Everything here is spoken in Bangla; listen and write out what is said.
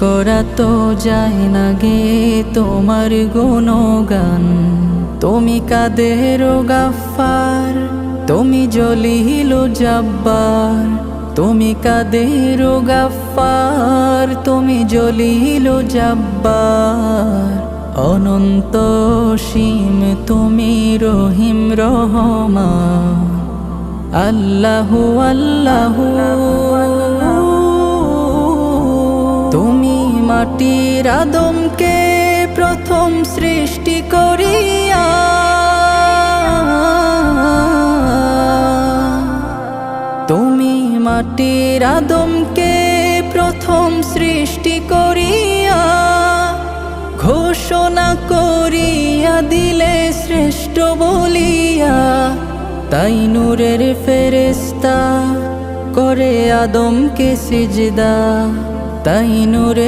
করা তো যায় না গে তোমার গুণগান। তুমি কাদের গাফফার, তুমি জলিল জব্বার। তুমি কাদের গাফফার, তুমি জলিল জব্বার। অনন্ত সীম তুমি রহিম রহমান। আল্লাহু আল্লাহু। তুমি মাটির আদমকে প্রথম সৃষ্টি করিয়া তুমি মাটির আদমকে প্রথম সৃষ্টি করিয়া ঘোষণা করিয়া দিলে শ্রেষ্ঠ বলিয়া। তাই নূরের ফেরেশতা করে আদমকে সিজদা। তাই নূরের